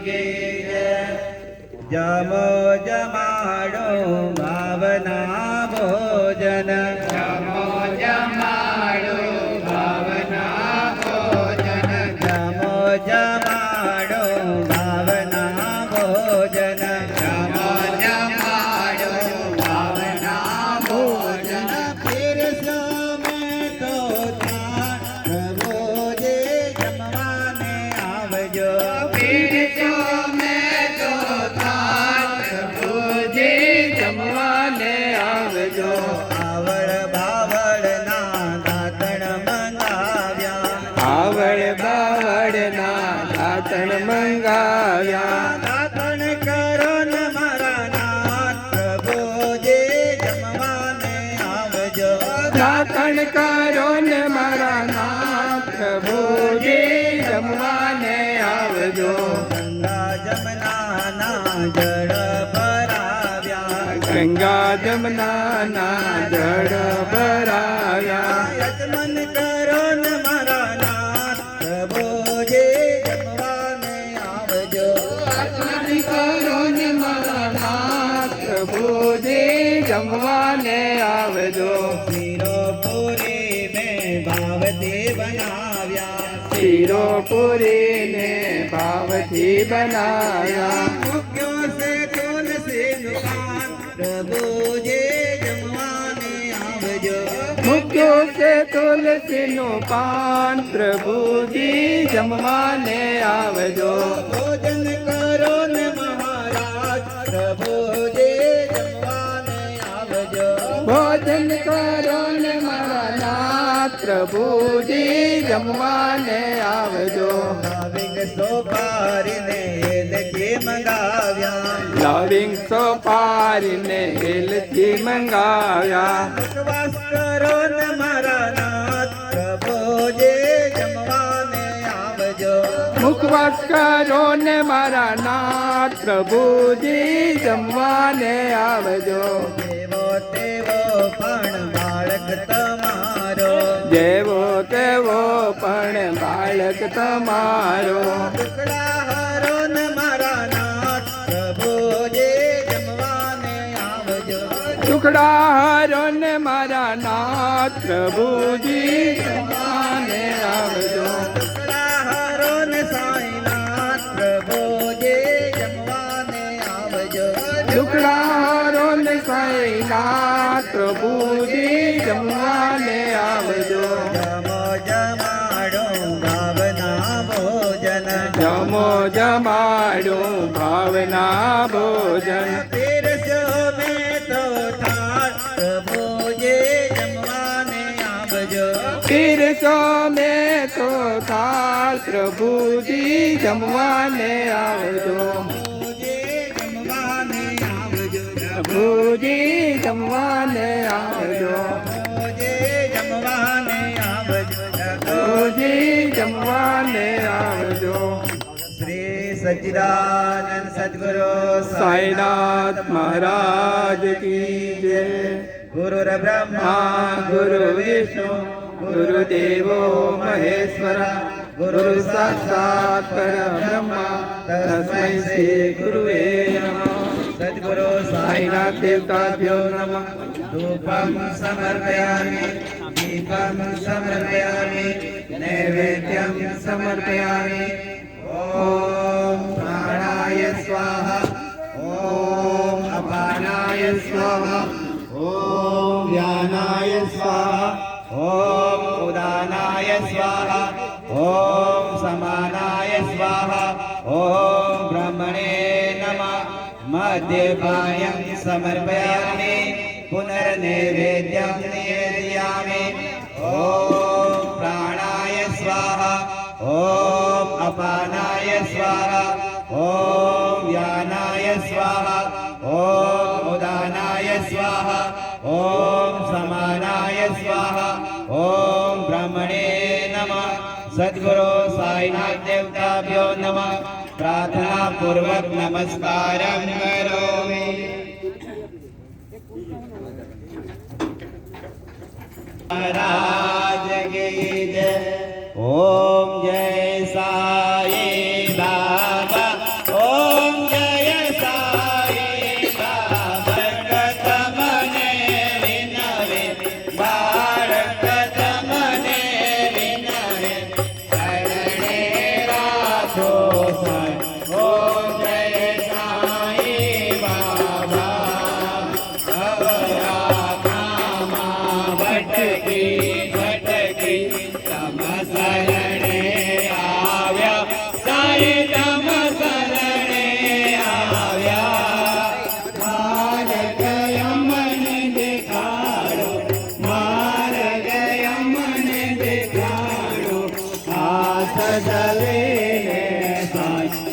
की जमो जमाड़ो भावना भोजन जमो जमाड़ो भावना भोजन जमो जमाड़ो भावना भोजन जमो जमाड़ो भावना भोजन फिर सो में तो ध्यान प्रभु जी जमवाने आवजो फिर सो में तो थान प्रभु जी जमवाने आवजो आवड़ बावड़ ना दातण मंगाव्या आवड़ बावड़ ना दातण मंगाव्या दातण करो न मारा नाथ प्रभु जी जमवाने आवजो दातण करो ने मारा नाथ प्रभु जी जमवाने आवजो गंगा जमना ना जड़ भराव्या गंगा जमुना ना जड़ भराया यजमन करो न मारा नाथ प्रभु जी जमवाने आवजो आत्मनि करो ने मारा नाथ प्रभु जी जमवाने आवजो सिरोपुरी में भावती बनाव्या शिरोपुरी ने भावती बनाया मुख्यों से तुलसी दुकान प्रभु जी जमवाने आवजो मुख्यो से तुलसी नु पान प्रभु जी जमवाने आवजो भोजन करो न महाराज प्रभु जी जमवाने आवजो भोजन करो ने मारा नाथ प्रभु जी जमवाने आवजो भाविक सोपारी ने लगे मंगाव्या लविंग सोपारी ने हेलची मंगाव्या मुखवास करो न मारा नाथ प्रभु जी जमवाने आवजो मुखवास करो ने मारा नाथ प्रभु जी जमवाने आवजो देवो तेवो पण बाळक तमारो जेवो तेवो पण बाळक तमारो टुकड़ा हरो न मारा नाथ प्रभु जी जमवाने आवजो टुकड़ा हरो ने मारा नाथ प्रभु जी जमवाने आवजो टुकड़ा हरो न साईं नाथ प्रभु जी जमवाने आवजो टुकड़ा हरो ने साईं नाथ प्रभु जी जमवाने आवजो जमो जमाड़ो भावना भोजन जमो जमाड़ो भावना भोजन फिर सो में तो थान प्रभु जी जमवाने आवजो फिर सो में तो थाल प्रभु जी जमवाने आवजो प्रभु जी जमवाने आवजो प्रभु जी जमवाने आवजो प्रभु जी जमवाने आवजो प्रभु जी जमवाने आवजो श्री सच्चिदानंद सद्गुरु साईनाथ महाराज की जय गुरुर ब्रह्मा गुरु विष्णु गुरुदेवो महेश्वर गुरु साक्षात् परब्रह्मा तस्मै श्री गुरुवे नमः सद्गुरु साईनाथ देवताभ्यो नमः धूपं समर्पयामि दीपं समर्पयामि नैवेद्यं समर्पयामि ॐ प्राणाय स्वाहा ॐ अपानाय स्वाहा ॐ व्यानाय स्वाहा ॐ उदानाय स्वाहा ॐ समानाय स्वाहा ॐ ब्रह्मणे नमः मद्यपायं समर्पयामि पुनर्नैवेद्यं निवेदयामि ॐ प्राणाय स्वाहा ॐ अपानाय स्वाहा ॐ व्यानाय स्वाहा ॐ उदानाय स्वाहा ॐ समानाय स्वाहा ॐ ब्रह्मणे नमः सद्गुरु साईनाथ देवताभ्यो नमः प्रार्थना पूर्वक नमस्कारं करोमि महाराज की जय ओम जय साई बाबा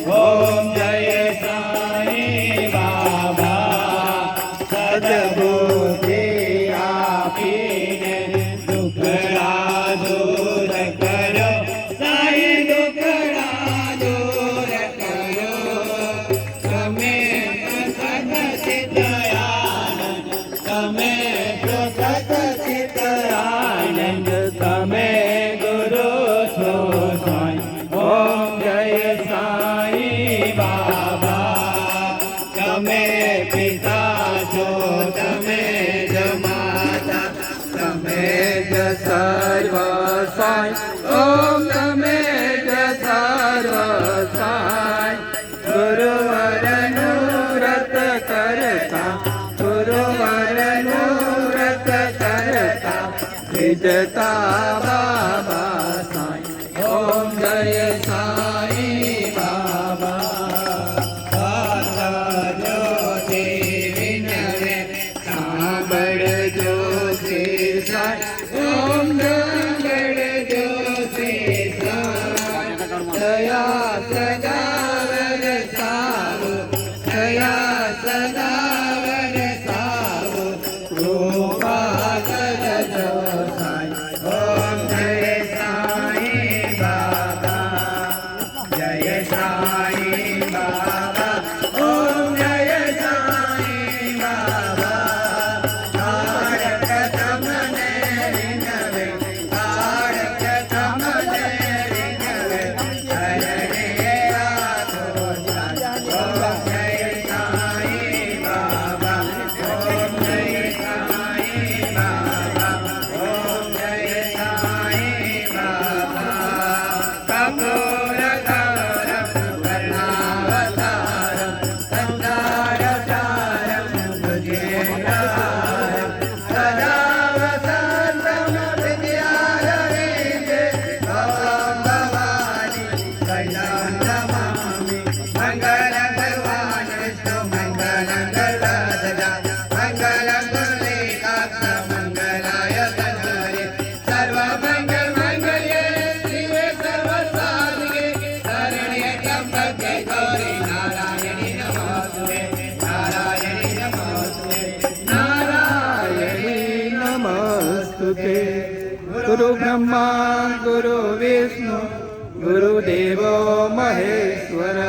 ઓમ જય સાઈ બાબા સદબુદ્ધિ આપીને દુઃખડા દૂર કરો સાઈ દુઃખડા દૂર કરો તમે સત ચિત્તયાનંદ તમે સત ચિત્તયાનંદ તમે ગુરુ છો સાઈ ઓમ જય સાઈ બાબા તમે પિતા છો તમે જ માતા તમે જ સર્વ સાઈ ઓમ તમે જ સર્વ સાઈ ગુરુવરનું વ્રત કરતા ગુરુવરનું વ્રત કરતા વિજતા બાબા સાઈ ઓમ જય સાઈ બાબા જ્યોતિ વિનવે સાંભળજો શ્રી સાઈ ઓમ સાંભળજો શ્રી સાઈ દયા સદાવર સાવો દયા સદાવર સાવો કૃપા કરજો સાઈ ઓમ જય સાઈ બાબા જય સાઈ બાબા ઓમ જય સાઈ બાબા તારક તમને વિનવે તારક તમને વિનવે હરણે રાખો સાઈ ઓમ જય સાઈ બાબા ઓમ જય સાઈ બાબા ઓમ જય સાઈ બાબા કપૂર તારક કર્ણાવતારમ સંદારતારમ ભુજેન્દ્રારમ સદા વસંતમ વિદ્યાધરેન્દ્ર ઓમ ભવાની કૈલાસ નમામિ મંગલં ભગવાન વિષ્ણુ મંગલં ગરુડધજા મંગલં ગુરુલેખાક્ષ મંગલાય તનૂરે સર્વમંગલ મંગલ્યે શિવે સર્વસાધિકે શરણ્યે ત્ર્યંબકે ગૌરી નારાયણી નમોસ્તુતે નારાયણી નમોસ્તુતે નારાયણી નમસ્તુતે ગુરુ બ્રહ્મા ગુરુ વિષ્ણુ ગુરુદેવો મહેશ્વર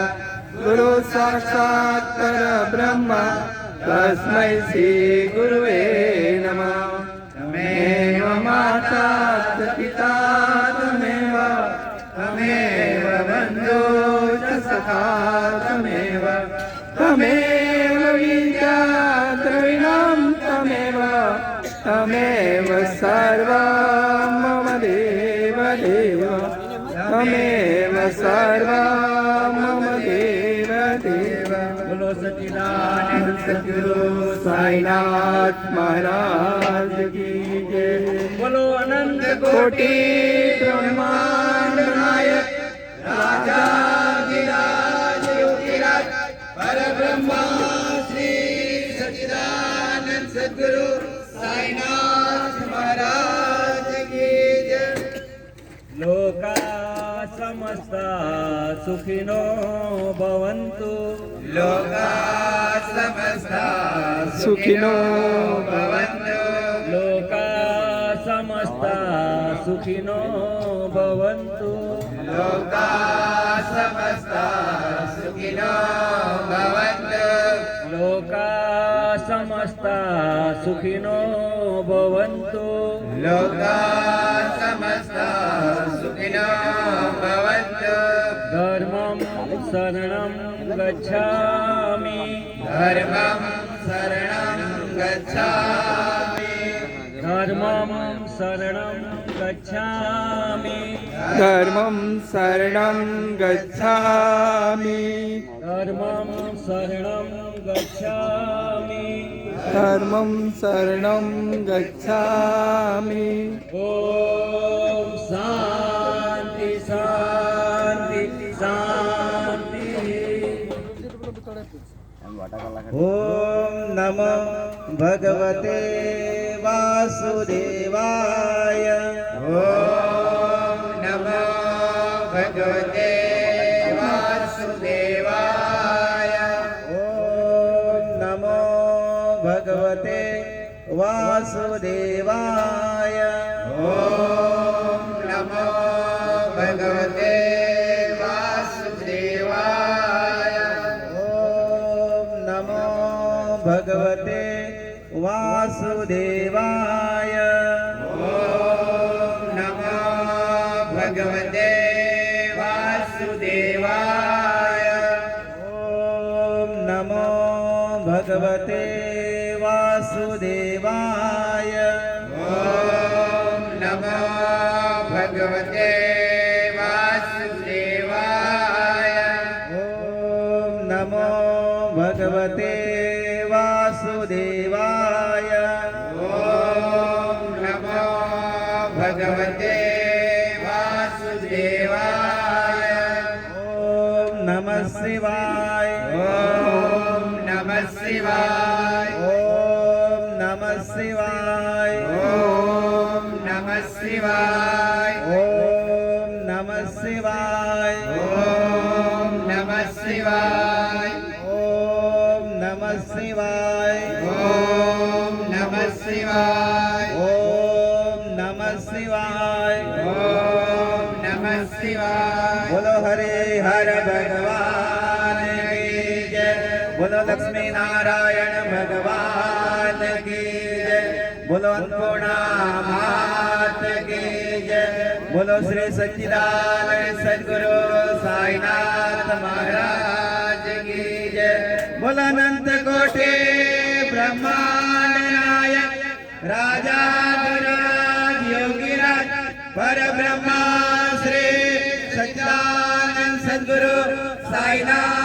ગુરુ સાક્ષાત પરબ્રહ્મ તસ્મૈ શ્રી ગુરુવે નમઃ તમેવ માતા પિતા તમેવ તમેવ બંધુ ચ સખા તમેવ તમેવ વિદ્યા દ્રવિણં તમેવ તમેવ સર્વં મમ દેવ દેવ તમેવ સર્વં મમ દેવ દેવ બોલો સચ્ચિદાનંદ સદગુરુ સાઈનાથ મહારાજ કી જય બોલો અનંત કોટી બ્રહ્માંડ નાયક રાજાધિરાજ યોગીરાજ પરબ્રહ્મા શ્રી સચ્ચિદાનંદ સદ્ગુરુ સાઈનાથ મહારાજ કી જય લોકા સમસ્તા સુખિનો ભવન્તુ લોકા સમસ્તા સુખિનો ભવન્તુ લોકા સમસ્તા સુખિનો ભવન્તુ લોકા સમસ્તા સુખિનો ભવન્તુ લોકા સમસ્તા સુખિનો ભવન્તુ લોકા સમસ્તા સુખિનો ભવન્તુ ધર્મં શરણં ગચ્છામિ ધર્મં શરણં ગચ્છામિ ધર્મં શરણં ગચ્છામિ ધર્મં શરણં ગચ્છામિ ધર્મં શરણં ગચ્છામિ ધર્મં શરણં ગચ્છામિ ઓમ શાંતિ શાંતિ શાંતિ ઓમ નમઃ ભગવતે વાસુદેવાય ઓમ નમઃ ભગવતે વાસુદેવાય વાસુદેવાય. ઓમ નમો ભગવતે વાસુદેવાય. ઓમ નમો ભગવતે વાસુદેવાય. ઓમ નમો ભગવતે વાસુદેવાય. ઓમ નમો ભગવતે વાસુદેવાય. ઓમ નમો ભગવતે વાસુદેવાય. ઓમ નમો ભગવતે વાસુદેવાય. ઓમ નમો ભગવતે વાસુદેવાય. ઓમ નમઃ શિવાય. ઓમ નમઃ શિવાય. ઓમ નમઃ શિવાય. ઓમ નમઃ શિવાય. ઓમ નમઃ શિવાય. ઓમ નમઃ શિવાય. ઓમ નમઃ શિવાય. ઓમ નમઃ શિવાય. ઓમ નમઃ શિવાય. ઓમ નમઃ શિવાય. બોલો હરે હર ભગવાન કી જય. બોલો લક્ષ્મી નારાયણ ભગવાન કી જય. બોલો અન્નપૂર્ણા માત કી જય. બોલો શ્રી સચ્ચિદાનંદ સદગુરુ સાઈનાથ મહારાજ કી જય. બોલો અનંત કોટી બ્રહ્માંડ નાયક રાજાધિરાજ યોગીરાજ પરબ્રહ્મા શ્રી સચ્ચિદાનંદ સદગુરુ સાઈનાથ